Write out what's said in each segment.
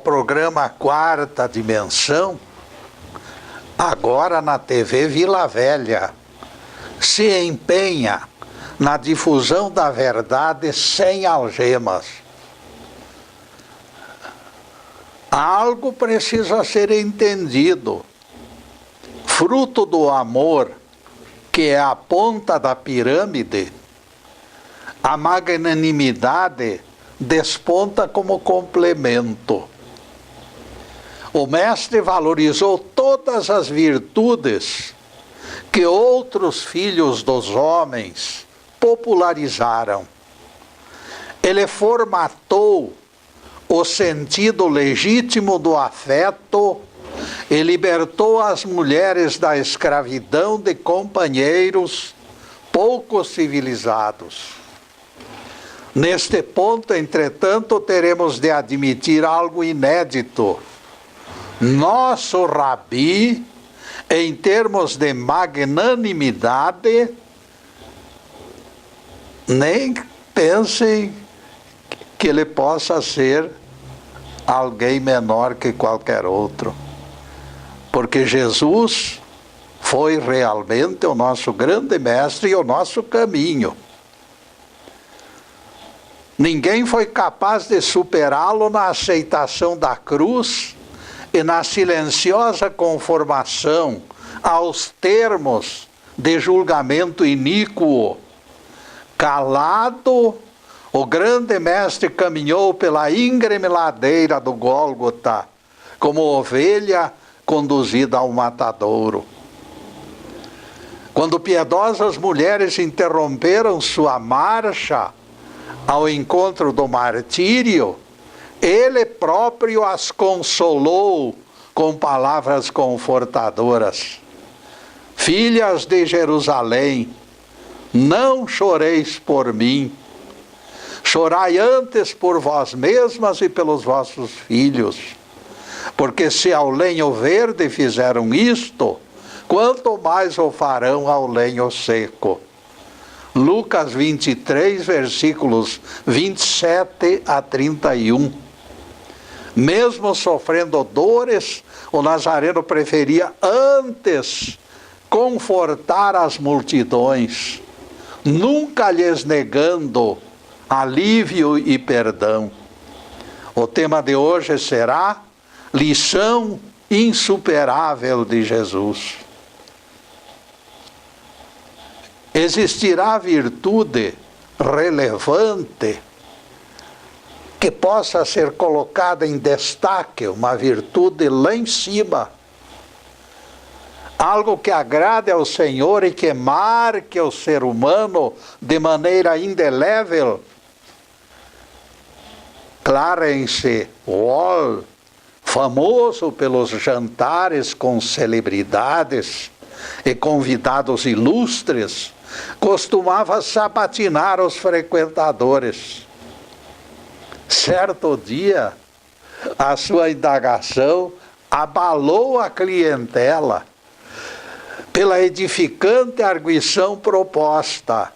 programa Quarta Dimensão, agora na TV Vila Velha, se empenha na difusão da verdade sem algemas. Algo precisa ser entendido. Fruto do amor, que é a ponta da pirâmide, a magnanimidade desponta como complemento. O mestre valorizou todas as virtudes que outros filhos dos homens popularizaram. Ele formatou o sentido legítimo do afeto e libertou as mulheres da escravidão de companheiros pouco civilizados. Neste ponto, entretanto, teremos de admitir algo inédito. Nosso Rabi, em termos de magnanimidade, nem pensem que ele possa ser alguém menor que qualquer outro. Porque Jesus foi realmente o nosso grande mestre e o nosso caminho. Ninguém foi capaz de superá-lo na aceitação da cruz e na silenciosa conformação aos termos de julgamento iníquo. Calado, o grande mestre caminhou pela íngreme ladeira do Gólgota, como ovelha conduzida ao matadouro. Quando piedosas mulheres interromperam sua marcha ao encontro do martírio, ele próprio as consolou com palavras confortadoras. Filhas de Jerusalém, não choreis por mim, chorai antes por vós mesmas e pelos vossos filhos, porque se ao lenho verde fizeram isto, quanto mais o farão ao lenho seco. Lucas 23, versículos 27 a 31. Mesmo sofrendo dores, o Nazareno preferia antes confortar as multidões, nunca lhes negando alívio e perdão. O tema de hoje será lição insuperável de Jesus. Existirá virtude relevante que possa ser colocada em destaque, uma virtude lá em cima, algo que agrade ao Senhor e que marque o ser humano de maneira indelével? Clarence Wall, famoso pelos jantares com celebridades e convidados ilustres, costumava sabatinar os frequentadores. Certo dia, a sua indagação abalou a clientela pela edificante arguição proposta.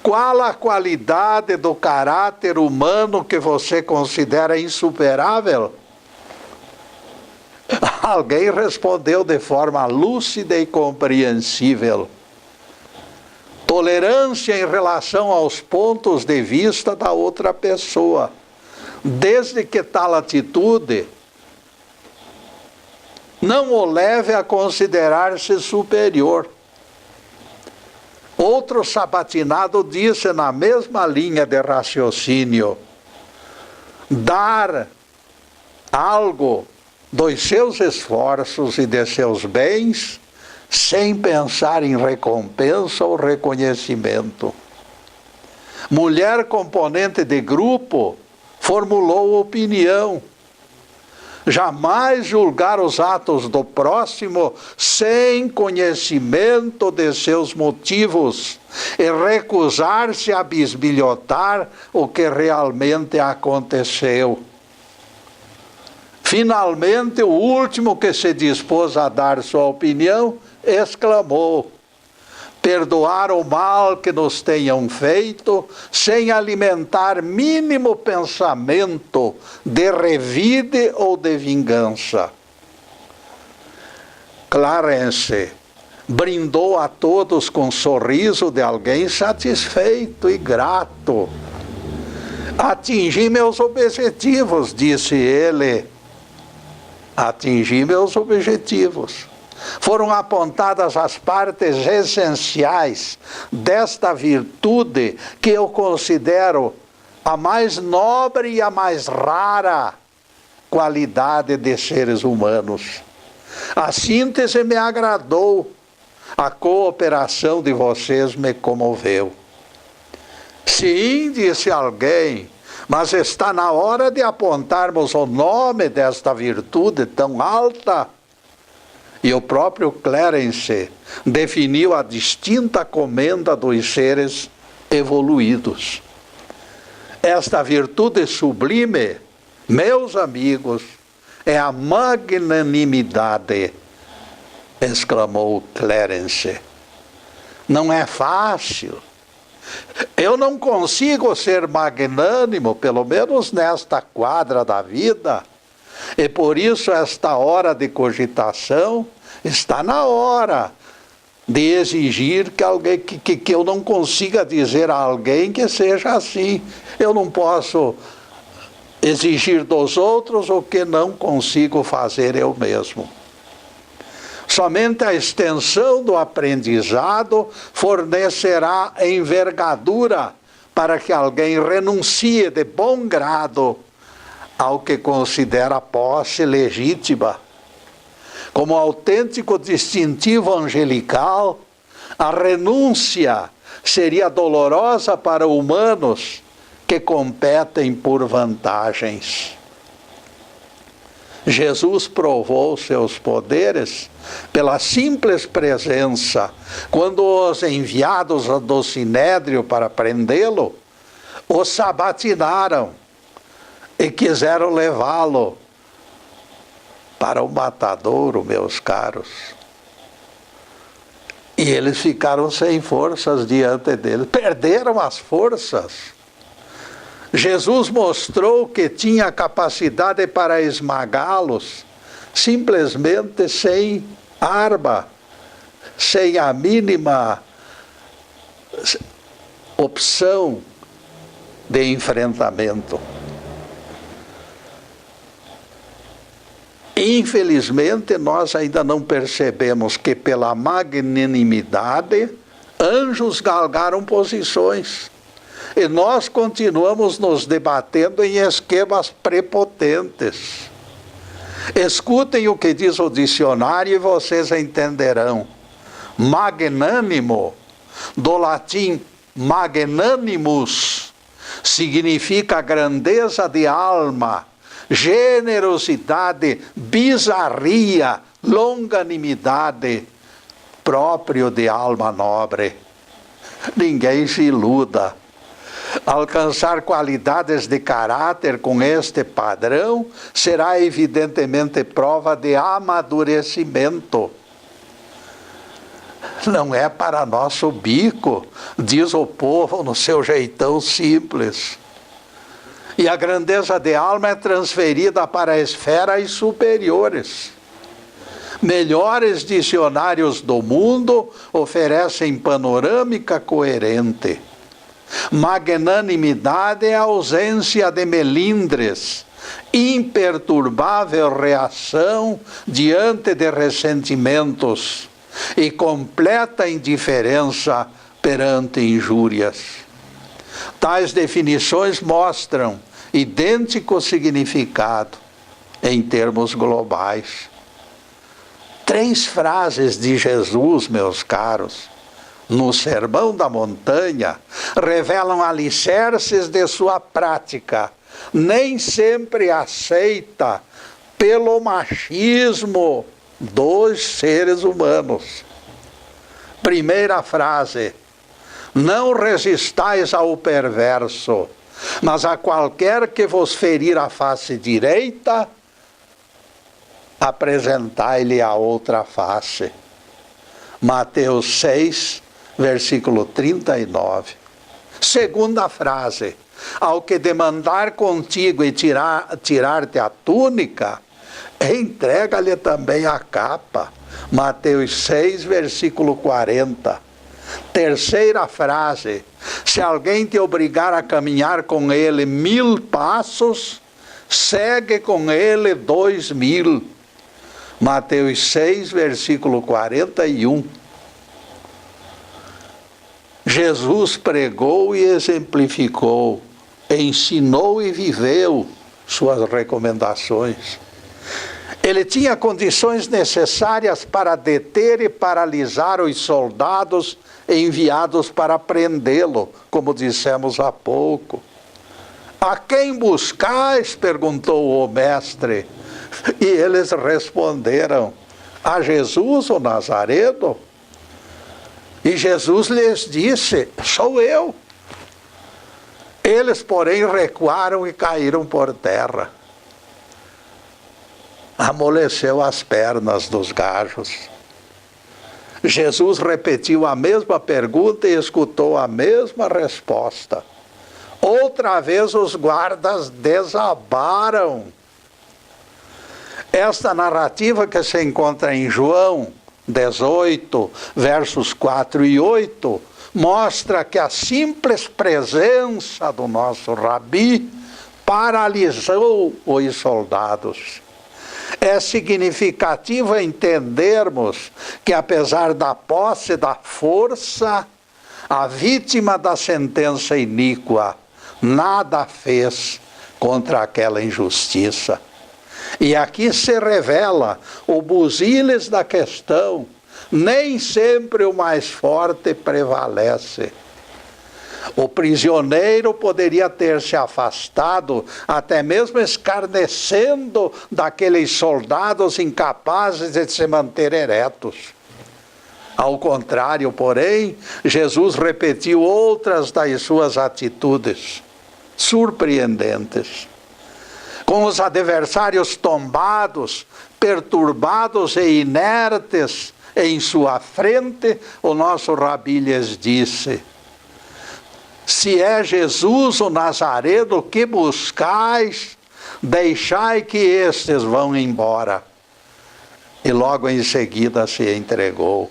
Qual a qualidade do caráter humano que você considera insuperável? Alguém respondeu de forma lúcida e compreensível: tolerância em relação aos pontos de vista da outra pessoa, desde que tal atitude não o leve a considerar-se superior. Outro sabatinado disse na mesma linha de raciocínio: dar algo dos seus esforços e de seus bens sem pensar em recompensa ou reconhecimento. Mulher componente de grupo formulou opinião: jamais julgar os atos do próximo sem conhecimento de seus motivos e recusar-se a bisbilhotar o que realmente aconteceu. Finalmente, o último que se dispôs a dar sua opinião exclamou: perdoar o mal que nos tenham feito, sem alimentar mínimo pensamento de revide ou de vingança. Clarence brindou a todos com o sorriso de alguém satisfeito e grato. Atingi meus objetivos, disse ele. Atingi meus objetivos. Foram apontadas as partes essenciais desta virtude que eu considero a mais nobre e a mais rara qualidade de seres humanos. A síntese me agradou, a cooperação de vocês me comoveu. Sim, disse alguém, mas está na hora de apontarmos o nome desta virtude tão alta. E o próprio Clarence definiu a distinta comenda dos seres evoluídos. Esta virtude sublime, meus amigos, é a magnanimidade, exclamou Clarence. Não é fácil. Eu não consigo ser magnânimo, pelo menos nesta quadra da vida. E por isso esta hora de cogitação está na hora de exigir que alguém que eu não consiga dizer a alguém que seja assim. Eu não posso exigir dos outros o que não consigo fazer eu mesmo. Somente a extensão do aprendizado fornecerá envergadura para que alguém renuncie de bom grado ao que considera posse legítima. Como autêntico distintivo angelical, a renúncia seria dolorosa para humanos que competem por vantagens. Jesus provou seus poderes pela simples presença, quando os enviados do Sinédrio para prendê-lo, o sabatinaram e quiseram levá-lo para o matadouro, meus caros. E eles ficaram sem forças diante dele, perderam as forças. Jesus mostrou que tinha capacidade para esmagá-los, simplesmente sem arma, sem a mínima opção de enfrentamento. Infelizmente, nós ainda não percebemos que pela magnanimidade, anjos galgaram posições. E nós continuamos nos debatendo em esquemas prepotentes. Escutem o que diz o dicionário e vocês entenderão. Magnânimo, do latim magnanimus, significa grandeza de alma, generosidade, bizarria, longanimidade, próprio de alma nobre. Ninguém se iluda. Alcançar qualidades de caráter com este padrão será evidentemente prova de amadurecimento. Não é para nosso bico, diz o povo no seu jeitão simples. E a grandeza de alma é transferida para esferas superiores. Melhores dicionários do mundo oferecem panorâmica coerente. Magnanimidade é a ausência de melindres, imperturbável reação diante de ressentimentos e completa indiferença perante injúrias. Tais definições mostram idêntico significado em termos globais. 3 frases de Jesus, meus caros, no Sermão da Montanha, revelam alicerces de sua prática, nem sempre aceita pelo machismo dos seres humanos. Primeira frase: não resistais ao perverso, mas a qualquer que vos ferir a face direita, apresentai-lhe a outra face. Mateus 6, versículo 39. Segunda frase: ao que demandar contigo e tirar-te a túnica, entrega-lhe também a capa. Mateus 6, versículo 40. Terceira frase: se alguém te obrigar a caminhar com ele 1000 passos, segue com ele 2000. Mateus 6, versículo 41. Jesus pregou e exemplificou, ensinou e viveu suas recomendações. Ele tinha condições necessárias para deter e paralisar os soldados enviados para prendê-lo, como dissemos há pouco. A quem buscais? Perguntou o mestre. E eles responderam: a Jesus o Nazareno. E Jesus lhes disse: sou eu. Eles, porém, recuaram e caíram por terra. Amoleceu as pernas dos gajos. Jesus repetiu a mesma pergunta e escutou a mesma resposta. Outra vez os guardas desabaram. Esta narrativa que se encontra em João 18, versos 4 e 8, mostra que a simples presença do nosso Rabi paralisou os soldados. É significativo entendermos que, apesar da posse da força, a vítima da sentença iníqua nada fez contra aquela injustiça. E aqui se revela o busiles da questão: nem sempre o mais forte prevalece. O prisioneiro poderia ter se afastado, até mesmo escarnecendo daqueles soldados incapazes de se manter eretos. Ao contrário, porém, Jesus repetiu outras das suas atitudes surpreendentes. Com os adversários tombados, perturbados e inertes em sua frente, o nosso Rabi lhes disse: se é Jesus o Nazareno que buscais, deixai que estes vão embora. E logo em seguida se entregou.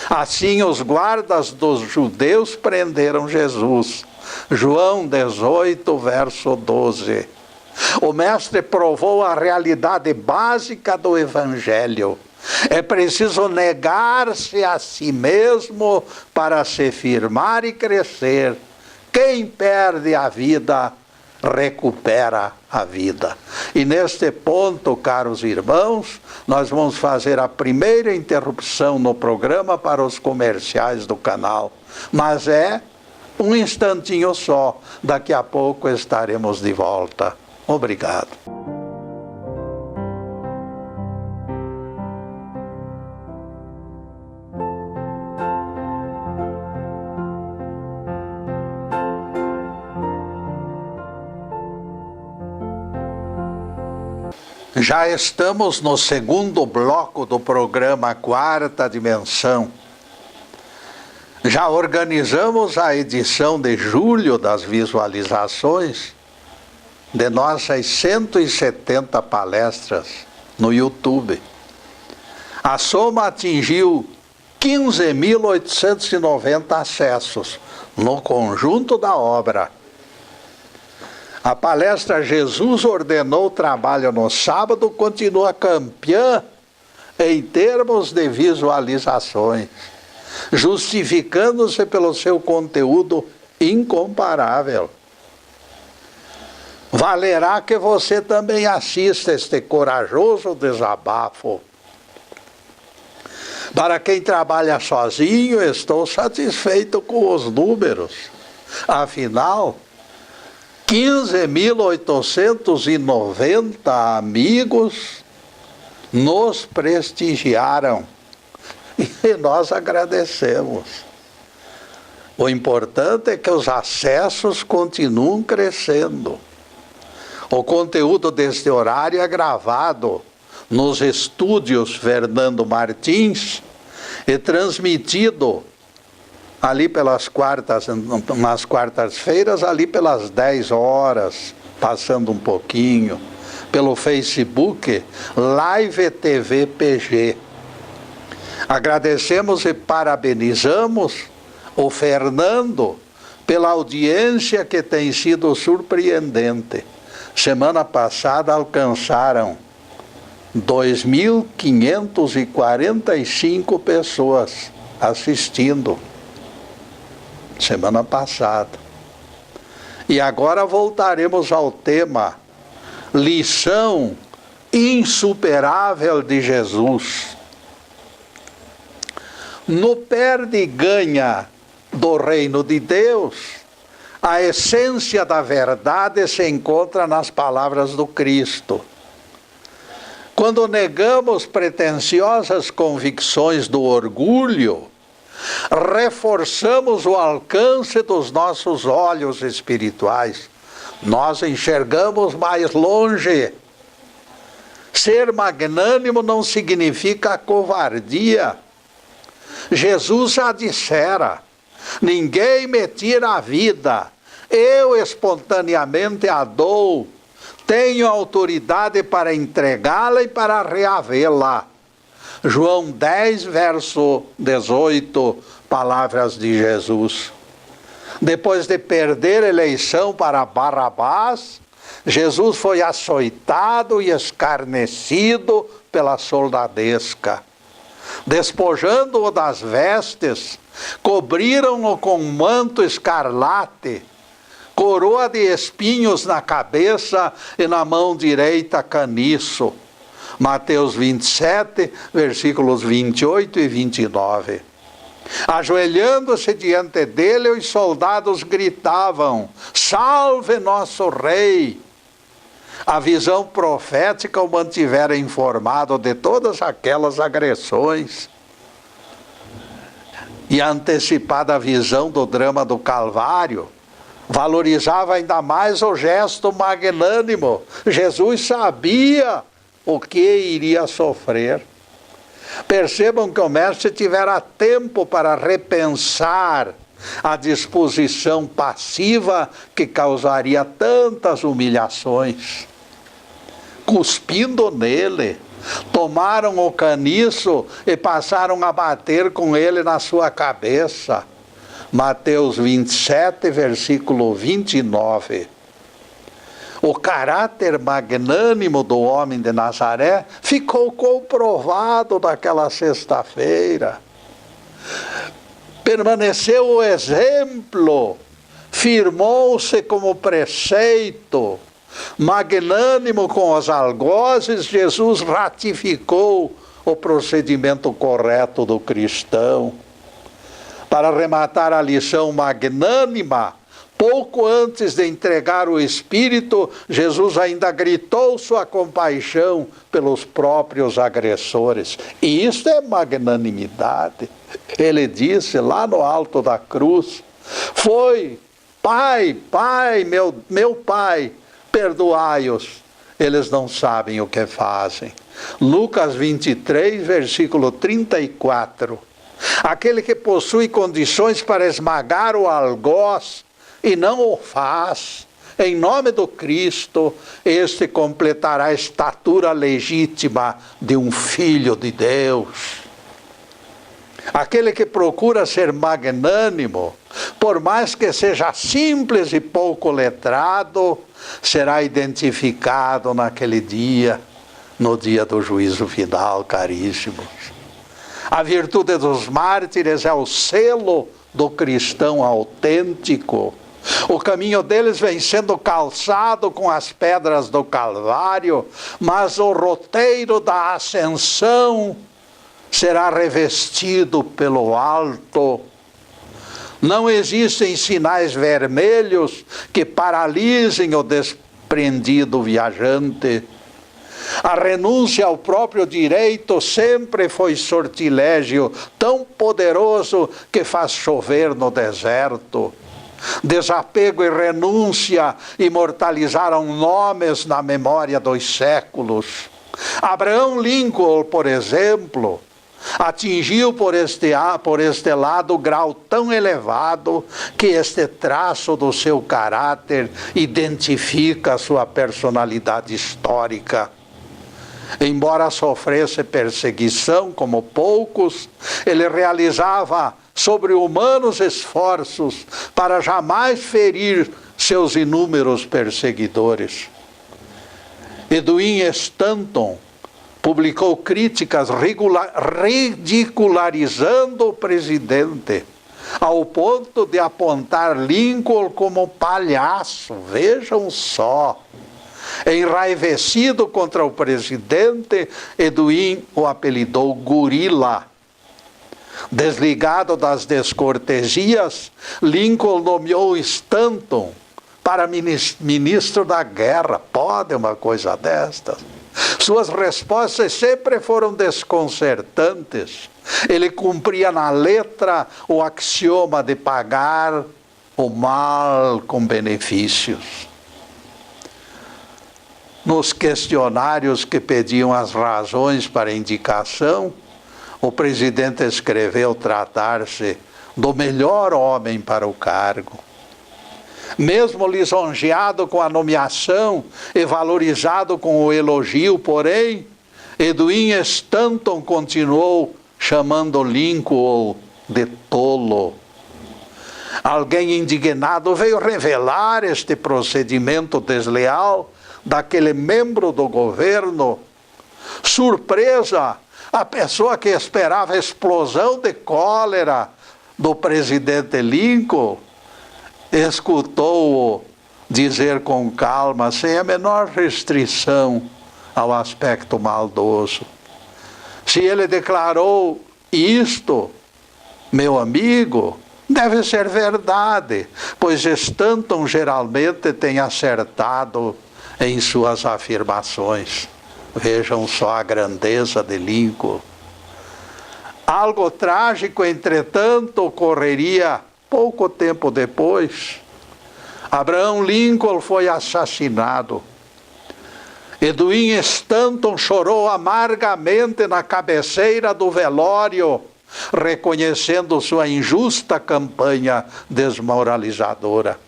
Assim os guardas dos judeus prenderam Jesus. João 18, verso 12. O mestre provou a realidade básica do Evangelho. É preciso negar-se a si mesmo para se firmar e crescer. Quem perde a vida, recupera a vida. E neste ponto, caros irmãos, nós vamos fazer a primeira interrupção no programa para os comerciais do canal. Mas é um instantinho só. Daqui a pouco estaremos de volta. Obrigado. Já estamos no segundo bloco do programa Quarta Dimensão. Já organizamos a edição de julho das visualizações de nossas 170 palestras no YouTube. A soma atingiu 15.890 acessos no conjunto da obra. A palestra Jesus ordenou o trabalho no sábado continua campeã em termos de visualizações, justificando-se pelo seu conteúdo incomparável. Valerá que você também assista este corajoso desabafo. Para quem trabalha sozinho, estou satisfeito com os números. Afinal, 15.890 amigos nos prestigiaram e nós agradecemos. O importante é que os acessos continuam crescendo. O conteúdo deste horário é gravado nos estúdios Fernando Martins e transmitido ali pelas nas quartas-feiras, ali pelas 10 horas, passando um pouquinho, pelo Facebook, Live TV PG. Agradecemos e parabenizamos o Fernando pela audiência que tem sido surpreendente. Semana passada alcançaram 2.545 pessoas assistindo. Semana passada. E agora voltaremos ao tema lição insuperável de Jesus. No perde e ganha do reino de Deus, a essência da verdade se encontra nas palavras do Cristo. Quando negamos pretensiosas convicções do orgulho, reforçamos o alcance dos nossos olhos espirituais. Nós enxergamos mais longe. Ser magnânimo não significa covardia. Jesus já dissera: ninguém me tira a vida, eu espontaneamente a dou. Tenho autoridade para entregá-la e para reavê-la. João 10, verso 18, palavras de Jesus. Depois de perder a eleição para Barrabás, Jesus foi açoitado e escarnecido pela soldadesca. Despojando-o das vestes, cobriram-no com um manto escarlate, coroa de espinhos na cabeça e na mão direita caniço. Mateus 27, versículos 28 e 29. Ajoelhando-se diante dele, os soldados gritavam: salve nosso rei! A visão profética o mantivera informado de todas aquelas agressões. E a antecipada visão do drama do Calvário valorizava ainda mais o gesto magnânimo. Jesus sabia o que iria sofrer. Percebam que o mestre tivera tempo para repensar a disposição passiva que causaria tantas humilhações. Cuspindo nele, tomaram o caniço e passaram a bater com ele na sua cabeça. Mateus 27, versículo 29. O caráter magnânimo do homem de Nazaré ficou comprovado naquela sexta-feira. Permaneceu o exemplo, firmou-se como preceito. Magnânimo com os algozes, Jesus ratificou o procedimento correto do cristão. Para arrematar a lição magnânima, pouco antes de entregar o Espírito, Jesus ainda gritou sua compaixão pelos próprios agressores. E isso é magnanimidade. Ele disse lá no alto da cruz: foi, Pai, Pai, meu Pai, perdoai-os, eles não sabem o que fazem. Lucas 23, versículo 34. Aquele que possui condições para esmagar o algoz e não o faz, em nome do Cristo, este completará a estatura legítima de um filho de Deus. Aquele que procura ser magnânimo, por mais que seja simples e pouco letrado, será identificado naquele dia, no dia do juízo final, caríssimos. A virtude dos mártires é o selo do cristão autêntico. O caminho deles vem sendo calçado com as pedras do Calvário, mas o roteiro da ascensão será revestido pelo alto. Não existem sinais vermelhos que paralisem o desprendido viajante. A renúncia ao próprio direito sempre foi sortilégio tão poderoso que faz chover no deserto. Desapego e renúncia imortalizaram nomes na memória dos séculos. Abraham Lincoln, por exemplo, atingiu por este lado grau tão elevado que este traço do seu caráter identifica a sua personalidade histórica. Embora sofresse perseguição como poucos, ele realizava sobre-humanos esforços para jamais ferir seus inúmeros perseguidores. Edwin Stanton publicou críticas ridicularizando o presidente, ao ponto de apontar Lincoln como palhaço. Vejam só. Enraivecido contra o presidente, Edwin o apelidou Gorila. Desligado das descortesias, Lincoln nomeou Stanton para ministro da guerra. Pode uma coisa destas? Suas respostas sempre foram desconcertantes. Ele cumpria na letra o axioma de pagar o mal com benefícios. Nos questionários que pediam as razões para a indicação, o presidente escreveu tratar-se do melhor homem para o cargo. Mesmo lisonjeado com a nomeação e valorizado com o elogio, porém, Edwin Stanton continuou chamando Lincoln de tolo. Alguém indignado veio revelar este procedimento desleal daquele membro do governo. Surpresa, a pessoa que esperava a explosão de cólera do presidente Lincoln escutou-o dizer com calma, sem a menor restrição ao aspecto maldoso: se ele declarou isto, meu amigo, deve ser verdade, pois Stanton geralmente tem acertado em suas afirmações. Vejam só a grandeza de Lincoln. Algo trágico, entretanto, ocorreria pouco tempo depois. Abraham Lincoln foi assassinado. Edwin Stanton chorou amargamente na cabeceira do velório, reconhecendo sua injusta campanha desmoralizadora.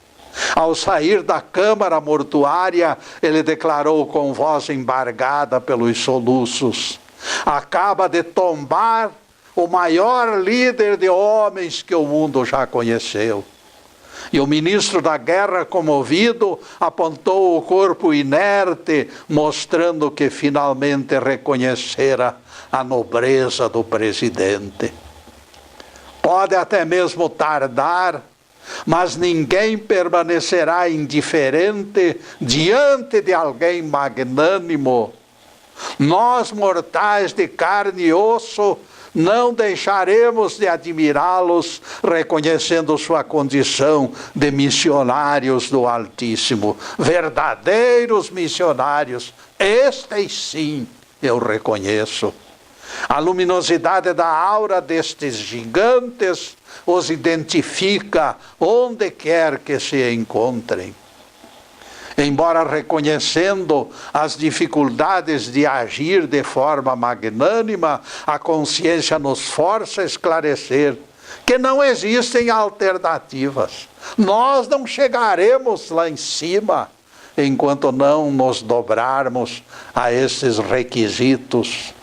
Ao sair da câmara mortuária, ele declarou com voz embargada pelos soluços: acaba de tombar o maior líder de homens que o mundo já conheceu. E o ministro da guerra, comovido, apontou o corpo inerte, mostrando que finalmente reconhecera a nobreza do presidente. Pode até mesmo tardar, mas ninguém permanecerá indiferente diante de alguém magnânimo. Nós, mortais de carne e osso, não deixaremos de admirá-los, reconhecendo sua condição de missionários do Altíssimo. Verdadeiros missionários, estes sim eu reconheço. A luminosidade da aura destes gigantes os identifica onde quer que se encontrem. Embora reconhecendo as dificuldades de agir de forma magnânima, a consciência nos força a esclarecer que não existem alternativas. Nós não chegaremos lá em cima enquanto não nos dobrarmos a esses requisitos.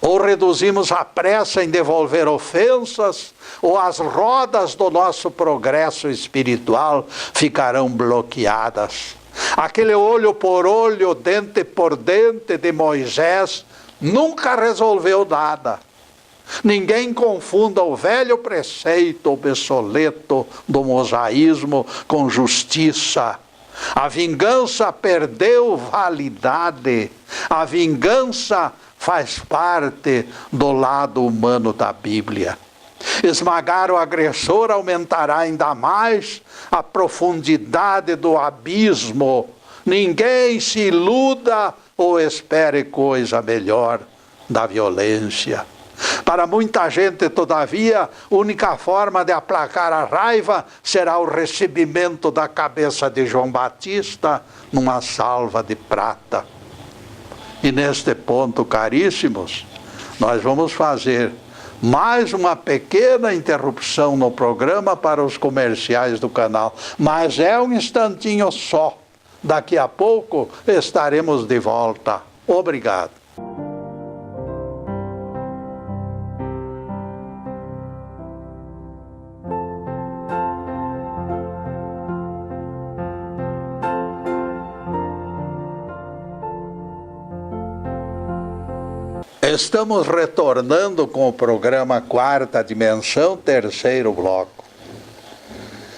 Ou reduzimos a pressa em devolver ofensas, ou as rodas do nosso progresso espiritual ficarão bloqueadas. Aquele olho por olho, dente por dente de Moisés nunca resolveu nada. Ninguém confunda o velho preceito obsoleto do mosaísmo com justiça. A vingança perdeu validade. A vingança faz parte do lado humano da Bíblia. Esmagar o agressor aumentará ainda mais a profundidade do abismo. Ninguém se iluda ou espere coisa melhor da violência. Para muita gente, todavia, a única forma de aplacar a raiva será o recebimento da cabeça de João Batista numa salva de prata. E neste ponto, caríssimos, nós vamos fazer mais uma pequena interrupção no programa para os comerciais do canal, mas é um instantinho só. Daqui a pouco estaremos de volta. Obrigado. Estamos retornando com o programa Quarta Dimensão, terceiro bloco.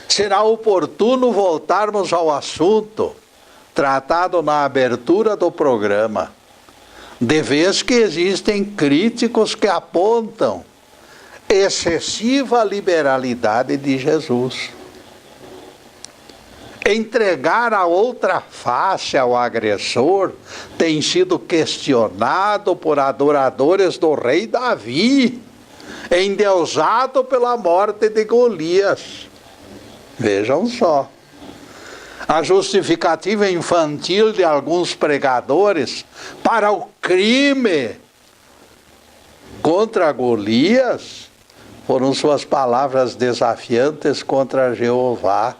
Será oportuno voltarmos ao assunto tratado na abertura do programa, de vez que existem críticos que apontam excessiva liberalidade de Jesus. Entregar a outra face ao agressor tem sido questionado por adoradores do rei Davi, endeusado pela morte de Golias. Vejam só. A justificativa infantil de alguns pregadores para o crime contra Golias foram suas palavras desafiantes contra Jeová.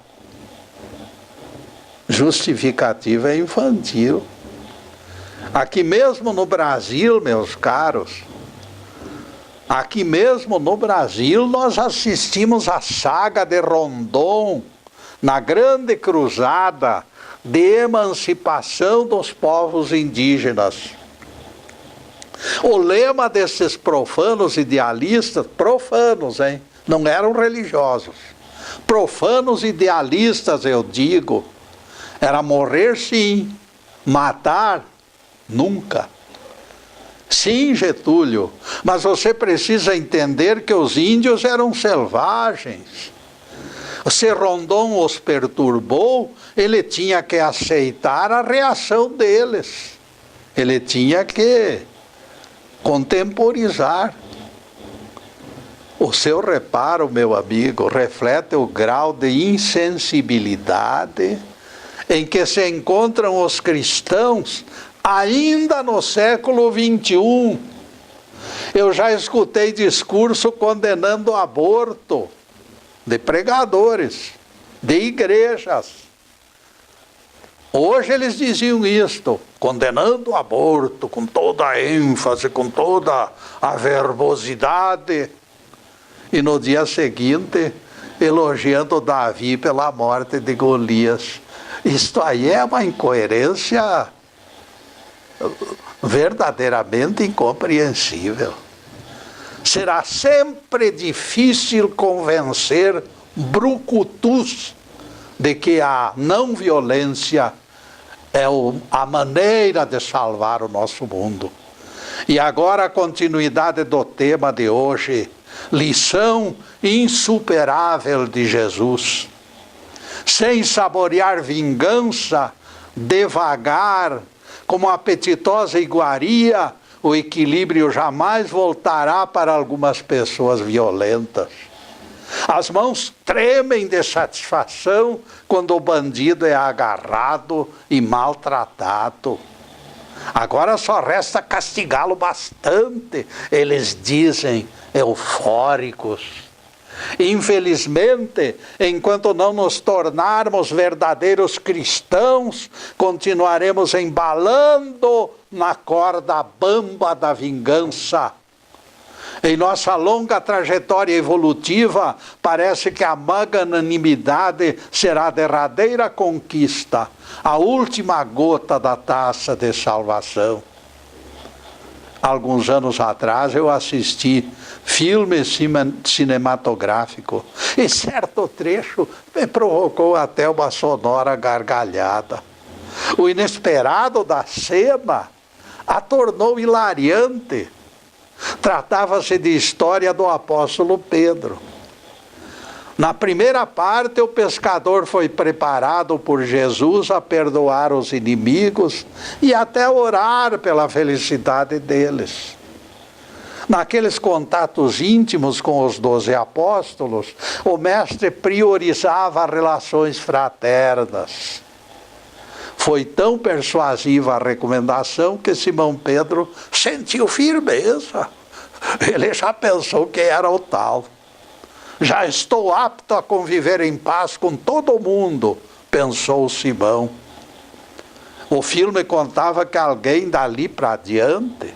Justificativa infantil. Aqui mesmo no Brasil, meus caros, aqui mesmo no Brasil, nós assistimos a saga de Rondon, na grande cruzada de emancipação dos povos indígenas. O lema desses profanos idealistas, profanos, hein? Não eram religiosos, profanos idealistas, eu digo, era morrer sim, matar nunca. Sim, Getúlio, mas você precisa entender que os índios eram selvagens. Se Rondon os perturbou, ele tinha que aceitar a reação deles. Ele tinha que contemporizar. O seu reparo, meu amigo, reflete o grau de insensibilidade em que se encontram os cristãos ainda no século XXI. Eu já escutei discurso condenando o aborto de pregadores, de igrejas. Hoje eles diziam isto, condenando o aborto com toda a ênfase, com toda a verbosidade. E no dia seguinte, elogiando Davi pela morte de Golias. Isto aí é uma incoerência verdadeiramente incompreensível. Será sempre difícil convencer brucutus de que a não violência é a maneira de salvar o nosso mundo. E agora a continuidade do tema de hoje, lição insuperável de Jesus. Sem saborear vingança, devagar, como apetitosa iguaria, o equilíbrio jamais voltará para algumas pessoas violentas. As mãos tremem de satisfação quando o bandido é agarrado e maltratado. Agora só resta castigá-lo bastante, eles dizem, eufóricos. Infelizmente, enquanto não nos tornarmos verdadeiros cristãos, continuaremos embalando na corda bamba da vingança. Em nossa longa trajetória evolutiva, parece que a magnanimidade será a derradeira conquista, a última gota da taça de salvação. Alguns anos atrás eu assisti filme cinematográfico e certo trecho me provocou até uma sonora gargalhada. O inesperado da cena a tornou hilariante. Tratava-se de história do apóstolo Pedro. Na primeira parte, o pescador foi preparado por Jesus a perdoar os inimigos e até orar pela felicidade deles. Naqueles contatos íntimos com os 12 apóstolos, o mestre priorizava relações fraternas. Foi tão persuasiva a recomendação que Simão Pedro sentiu firmeza. Ele já pensou que era o tal. Já estou apto a conviver em paz com todo mundo, pensou Simão. O filme contava que alguém dali para diante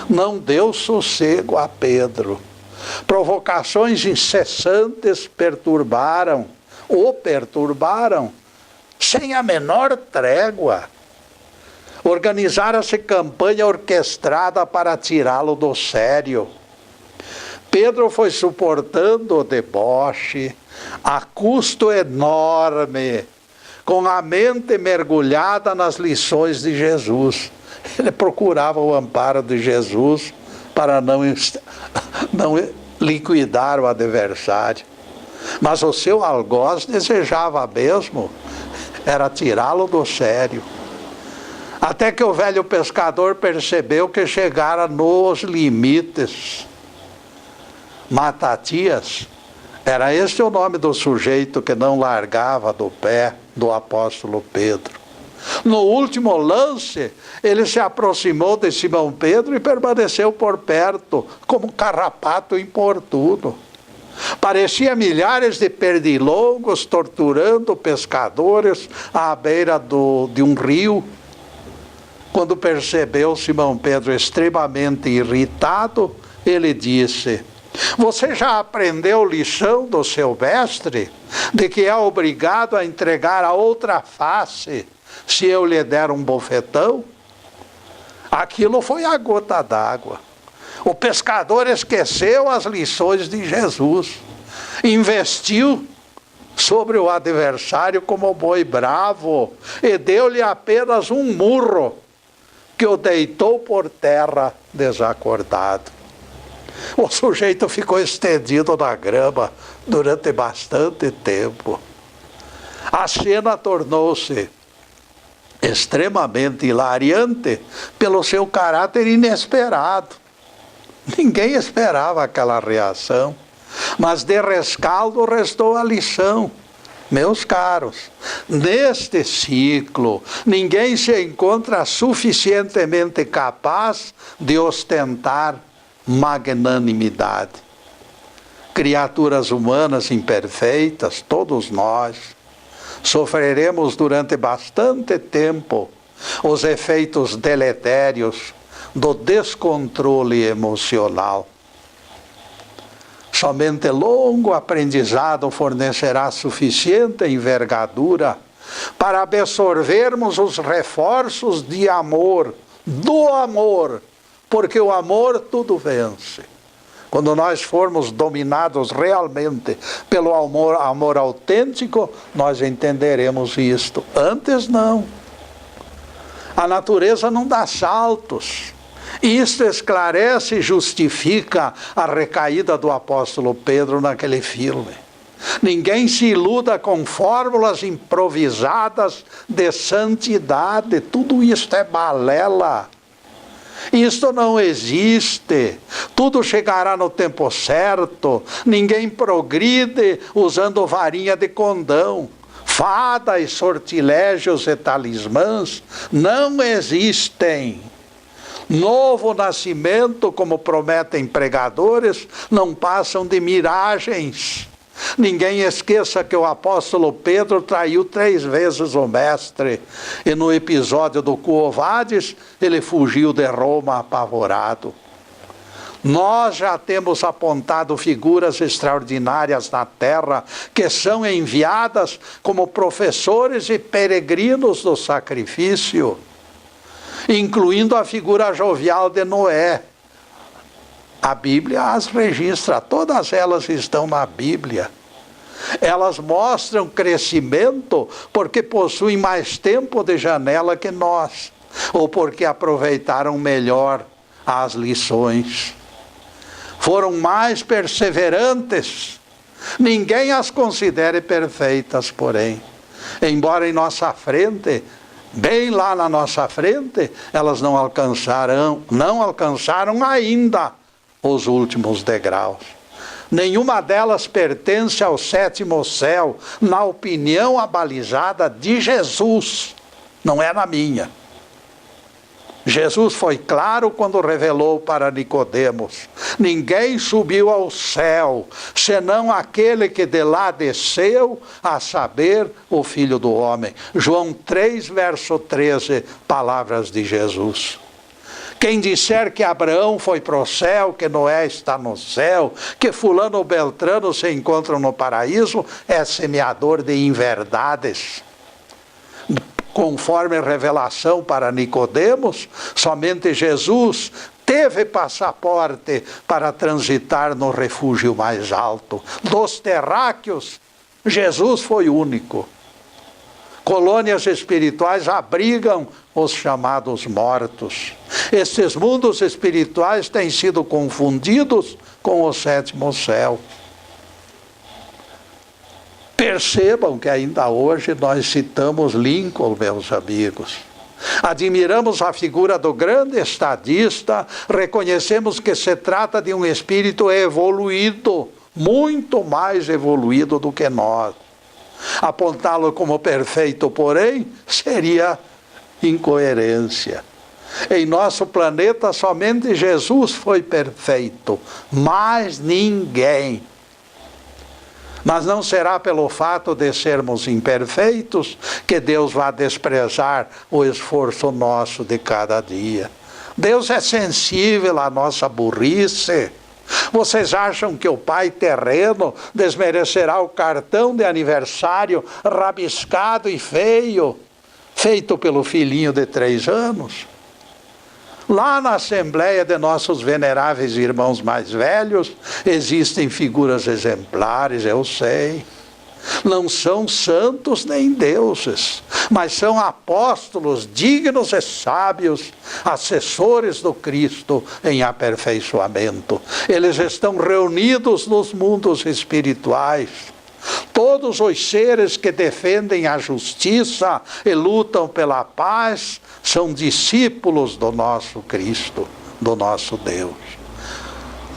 não deu sossego a Pedro. Provocações incessantes o perturbaram, sem a menor trégua. Organizara-se campanha orquestrada para tirá-lo do sério. Pedro foi suportando o deboche a custo enorme, com a mente mergulhada nas lições de Jesus. Ele procurava o amparo de Jesus para não liquidar o adversário. Mas o seu algoz desejava mesmo era tirá-lo do sério. Até que o velho pescador percebeu que chegara nos limites. Matatias, era este o nome do sujeito que não largava do pé do apóstolo Pedro. No último lance, ele se aproximou de Simão Pedro e permaneceu por perto, como um carrapato importuno. Parecia milhares de pernilongos torturando pescadores à beira de um rio. Quando percebeu Simão Pedro extremamente irritado, ele disse: você já aprendeu lição do seu mestre, de que é obrigado a entregar a outra face se eu lhe der um bofetão? Aquilo foi a gota d'água. O pescador esqueceu as lições de Jesus, investiu sobre o adversário como boi bravo e deu-lhe apenas um murro que o deitou por terra desacordado. O sujeito ficou estendido na grama durante bastante tempo. A cena tornou-se extremamente hilariante pelo seu caráter inesperado. Ninguém esperava aquela reação, mas de rescaldo restou a lição. Meus caros, neste ciclo, ninguém se encontra suficientemente capaz de ostentar magnanimidade. Criaturas humanas imperfeitas, todos nós, sofreremos durante bastante tempo os efeitos deletérios do descontrole emocional. Somente longo aprendizado fornecerá suficiente envergadura para absorvermos os reforços de amor, do amor, porque o amor tudo vence. Quando nós formos dominados realmente pelo amor autêntico, nós entenderemos isto. Antes não. A natureza não dá saltos. Isto esclarece e justifica a recaída do apóstolo Pedro naquele filme. Ninguém se iluda com fórmulas improvisadas de santidade. Tudo isto é balela. Isto não existe. Tudo chegará no tempo certo. Ninguém progride usando varinha de condão. Fadas, sortilégios e talismãs não existem. Novo nascimento, como prometem pregadores, não passam de miragens. Ninguém esqueça que o apóstolo Pedro traiu 3 vezes o mestre, e no episódio do Quo Vadis, ele fugiu de Roma apavorado. Nós já temos apontado figuras extraordinárias na terra que são enviadas como professores e peregrinos do sacrifício, incluindo a figura jovial de Noé. A Bíblia as registra, todas elas estão na Bíblia. Elas mostram crescimento porque possuem mais tempo de janela que nós, ou porque aproveitaram melhor as lições. Foram mais perseverantes. Ninguém as considere perfeitas, porém. Embora em nossa frente, bem lá na nossa frente, elas não alcançaram ainda os últimos degraus. Nenhuma delas pertence ao 7º céu, na opinião abalizada de Jesus. Não é na minha. Jesus foi claro quando revelou para Nicodemos: ninguém subiu ao céu, senão aquele que de lá desceu, a saber, o Filho do Homem. João 3, verso 13, palavras de Jesus. Quem disser que Abraão foi para o céu, que Noé está no céu, que fulano ou beltrano se encontram no paraíso, é semeador de inverdades. Conforme revelação para Nicodemos, somente Jesus teve passaporte para transitar no refúgio mais alto. Dos terráqueos, Jesus foi único. Colônias espirituais abrigam os chamados mortos. Esses mundos espirituais têm sido confundidos com o sétimo céu. Percebam que ainda hoje nós citamos Lincoln, meus amigos. Admiramos a figura do grande estadista, reconhecemos que se trata de um espírito evoluído, muito mais evoluído do que nós. Apontá-lo como perfeito, porém, seria incoerência. Em nosso planeta, somente Jesus foi perfeito, mais ninguém. Mas não será pelo fato de sermos imperfeitos que Deus vai desprezar o esforço nosso de cada dia. Deus é sensível à nossa burrice. Vocês acham que o pai terreno desmerecerá o cartão de aniversário rabiscado e feio, feito pelo filhinho de 3 anos? Lá na Assembleia de nossos veneráveis irmãos mais velhos, existem figuras exemplares, eu sei. Não são santos nem deuses, mas são apóstolos dignos e sábios, assessores do Cristo em aperfeiçoamento. Eles estão reunidos nos mundos espirituais. Todos os seres que defendem a justiça e lutam pela paz são discípulos do nosso Cristo, do nosso Deus.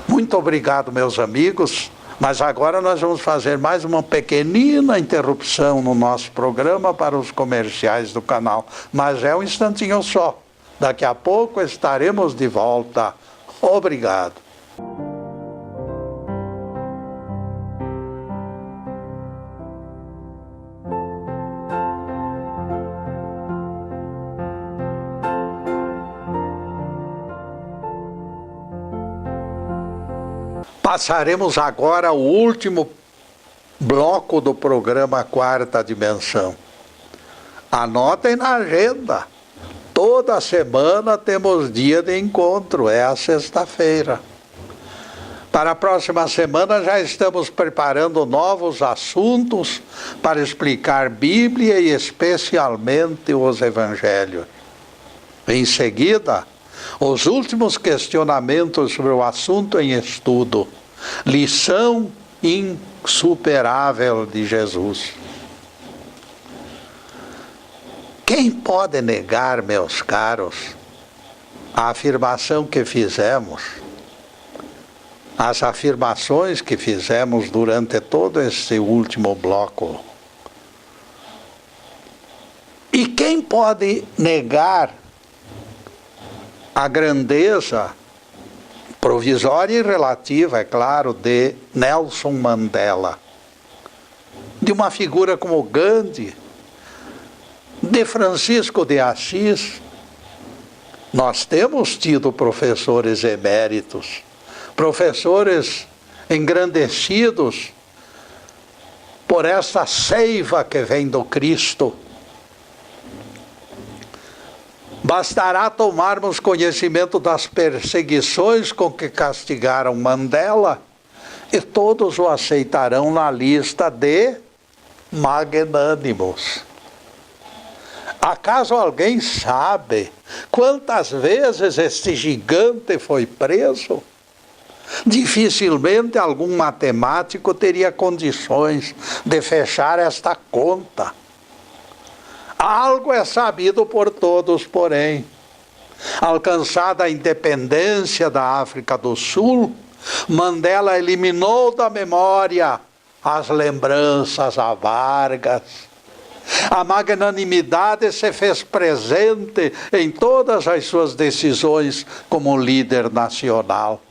Muito obrigado, meus amigos. Mas agora nós vamos fazer mais uma pequenina interrupção no nosso programa para os comerciais do canal. Mas é um instantinho só. Daqui a pouco estaremos de volta. Obrigado. Passaremos agora ao último bloco do programa Quarta Dimensão. Anotem na agenda. Toda semana temos dia de encontro, é a sexta-feira. Para a próxima semana já estamos preparando novos assuntos para explicar Bíblia e especialmente os Evangelhos. Em seguida, os últimos questionamentos sobre o assunto em estudo. Lição insuperável de Jesus. Quem pode negar, meus caros, a afirmação que fizemos, as afirmações que fizemos durante todo esse último bloco? E quem pode negar a grandeza provisória e relativa, é claro, de Nelson Mandela, de uma figura como Gandhi, de Francisco de Assis? Nós temos tido professores eméritos, professores engrandecidos por essa seiva que vem do Cristo. Bastará tomarmos conhecimento das perseguições com que castigaram Mandela e todos o aceitarão na lista de magnânimos. Acaso alguém sabe quantas vezes este gigante foi preso? Dificilmente algum matemático teria condições de fechar esta conta. Algo é sabido por todos, porém. Alcançada a independência da África do Sul, Mandela eliminou da memória as lembranças amargas A magnanimidade se fez presente em todas as suas decisões como líder nacional.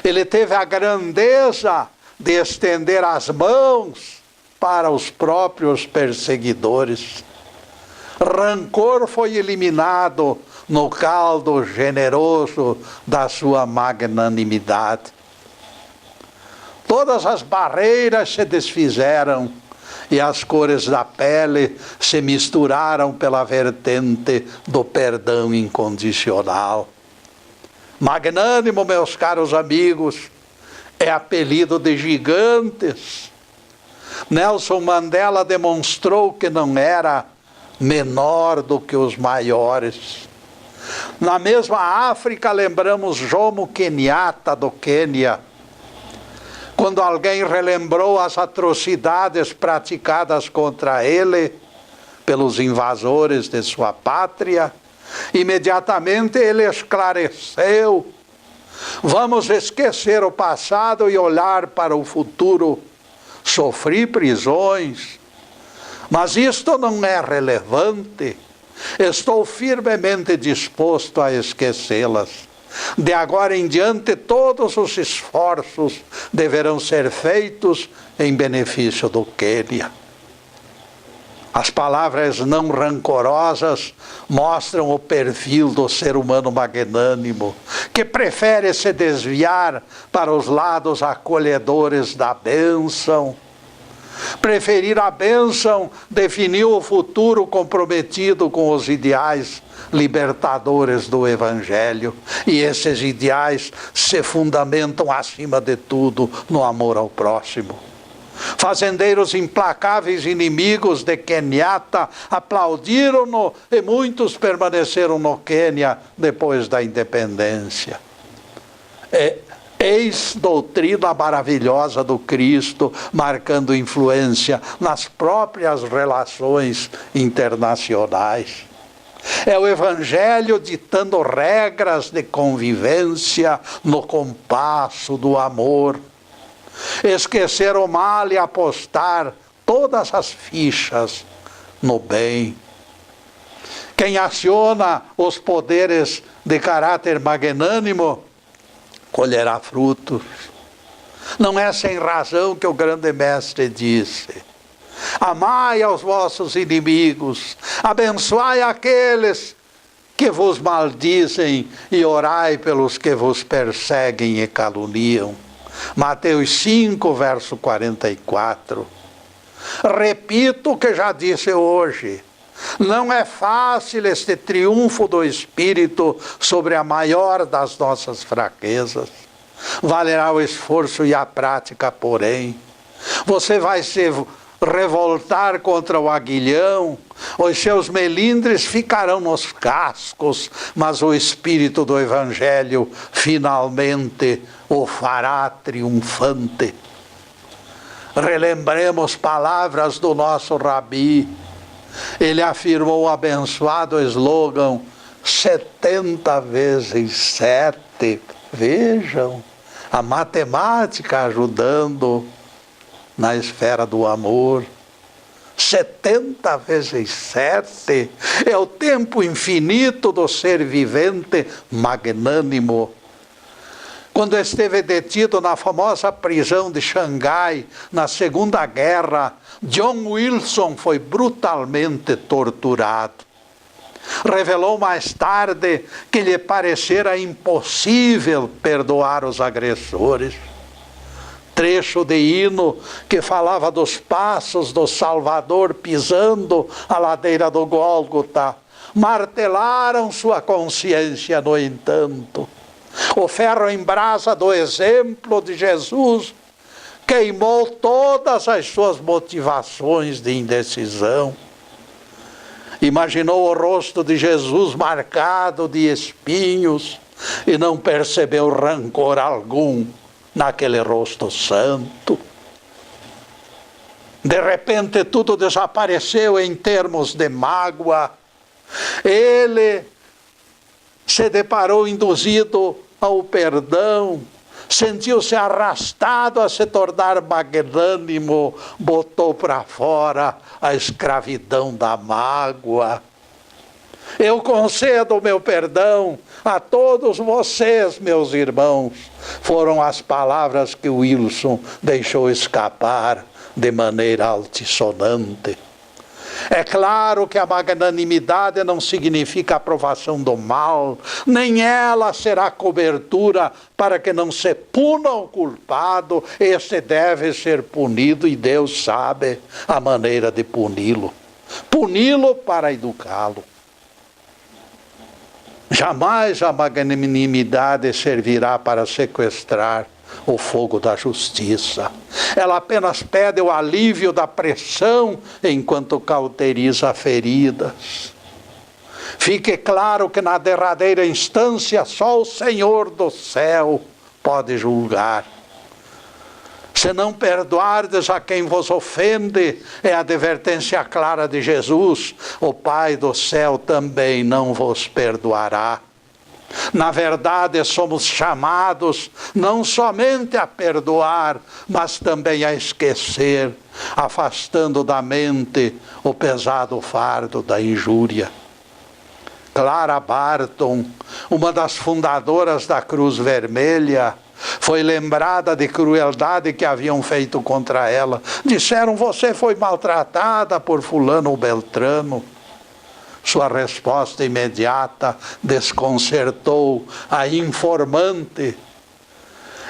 Ele teve a grandeza de estender as mãos para os próprios perseguidores. Rancor foi eliminado no caldo generoso da sua magnanimidade. Todas as barreiras se desfizeram e as cores da pele se misturaram pela vertente do perdão incondicional. Magnânimo, meus caros amigos, é apelido de gigantes. Nelson Mandela demonstrou que não era menor do que os maiores. Na mesma África, lembramos Jomo Kenyatta, do Quênia. Quando alguém relembrou as atrocidades praticadas contra ele pelos invasores de sua pátria, imediatamente ele esclareceu: vamos esquecer o passado e olhar para o futuro. Sofri prisões, mas isto não é relevante. Estou firmemente disposto a esquecê-las. De agora em diante, todos os esforços deverão ser feitos em benefício do Quênia. As palavras não rancorosas mostram o perfil do ser humano magnânimo, que prefere se desviar para os lados acolhedores da bênção. Preferir a bênção definiu o futuro comprometido com os ideais libertadores do Evangelho. E esses ideais se fundamentam, acima de tudo, no amor ao próximo. Fazendeiros implacáveis inimigos de Kenyatta aplaudiram-no e muitos permaneceram no Quênia depois da independência. Eis doutrina maravilhosa do Cristo, marcando influência nas próprias relações internacionais. É o Evangelho ditando regras de convivência no compasso do amor. Esquecer o mal e apostar todas as fichas no bem. Quem aciona os poderes de caráter magnânimo colherá frutos. Não é sem razão que o grande mestre disse: amai aos vossos inimigos, abençoai aqueles que vos maldizem e orai pelos que vos perseguem e caluniam. Mateus 5, verso 44. Repito o que já disse hoje. Não é fácil este triunfo do Espírito sobre a maior das nossas fraquezas. Valerá o esforço e a prática, porém. Você vai se revoltar contra o aguilhão, os seus melindres ficarão nos cascos, mas o Espírito do Evangelho finalmente o fará triunfante. Relembremos palavras do nosso Rabi. Ele afirmou o abençoado slogan 70 vezes 7. Vejam, a matemática ajudando na esfera do amor. 70 vezes 7 é o tempo infinito do ser vivente magnânimo. Quando esteve detido na famosa prisão de Xangai, na Segunda Guerra, John Wilson foi brutalmente torturado. Revelou mais tarde que lhe parecera impossível perdoar os agressores. Trecho de hino que falava dos passos do Salvador pisando a ladeira do Gólgota martelaram sua consciência, no entanto. O ferro em brasa do exemplo de Jesus queimou todas as suas motivações de indecisão. Imaginou o rosto de Jesus marcado de espinhos e não percebeu rancor algum naquele rosto santo. De repente tudo desapareceu em termos de mágoa. Ele se deparou induzido ao perdão, sentiu-se arrastado a se tornar magnânimo, botou para fora a escravidão da mágoa. Eu concedo o meu perdão a todos vocês, meus irmãos. Foram as palavras que Wilson deixou escapar de maneira altissonante. É claro que a magnanimidade não significa aprovação do mal, nem ela será cobertura para que não se puna o culpado. Esse deve ser punido e Deus sabe a maneira de puni-lo. Puni-lo para educá-lo. Jamais a magnanimidade servirá para sequestrar o fogo da justiça. Ela apenas pede o alívio da pressão enquanto cauteriza feridas. Fique claro que na derradeira instância só o Senhor do céu pode julgar. Se não perdoardes a quem vos ofende, é a advertência clara de Jesus, o Pai do céu também não vos perdoará. Na verdade, somos chamados não somente a perdoar, mas também a esquecer, afastando da mente o pesado fardo da injúria. Clara Barton, uma das fundadoras da Cruz Vermelha, foi lembrada de crueldade que haviam feito contra ela. Disseram: você foi maltratada por fulano ou beltrano. Sua resposta imediata desconcertou a informante.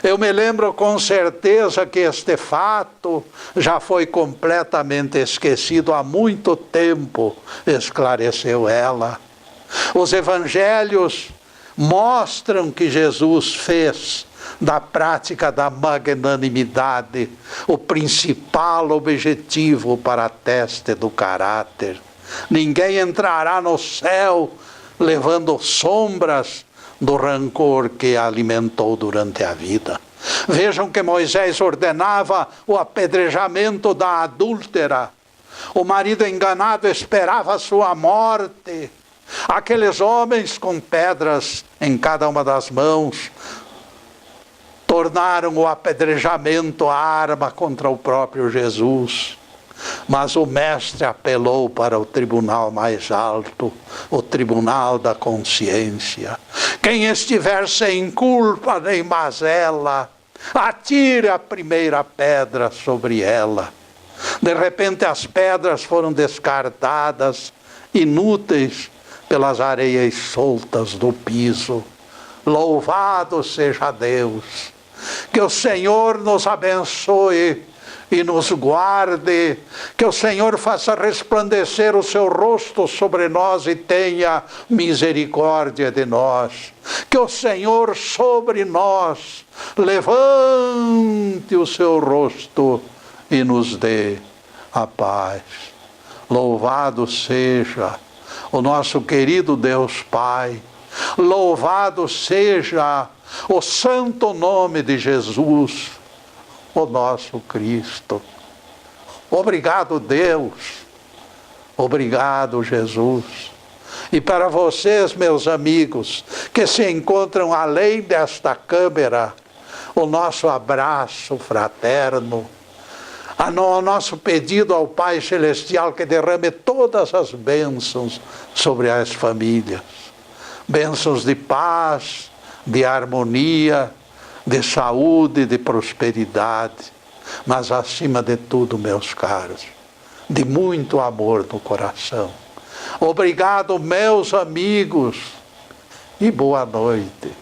Eu me lembro com certeza que este fato já foi completamente esquecido há muito tempo, esclareceu ela. Os evangelhos mostram que Jesus fez da prática da magnanimidade o principal objetivo para a teste do caráter. Ninguém entrará no céu levando sombras do rancor que alimentou durante a vida. Vejam que Moisés ordenava o apedrejamento da adúltera. O marido enganado esperava sua morte. Aqueles homens com pedras em cada uma das mãos tornaram o apedrejamento a arma contra o próprio Jesus. Mas o mestre apelou para o tribunal mais alto, o tribunal da consciência. Quem estiver sem culpa nem mazela, atire a primeira pedra sobre ela. De repente as pedras foram descartadas, inúteis, pelas areias soltas do piso. Louvado seja Deus! Que o Senhor nos abençoe e nos guarde, que o Senhor faça resplandecer o seu rosto sobre nós e tenha misericórdia de nós. Que o Senhor sobre nós levante o seu rosto e nos dê a paz. Louvado seja o nosso querido Deus Pai. Louvado seja o santo nome de Jesus, o nosso Cristo. Obrigado, Deus. Obrigado, Jesus. E para vocês, meus amigos, que se encontram além desta câmera, o nosso abraço fraterno, o nosso pedido ao Pai Celestial que derrame todas as bênçãos sobre as famílias. Bênçãos de paz, de harmonia, de saúde, de prosperidade, mas acima de tudo, meus caros, de muito amor no coração. Obrigado, meus amigos, e boa noite.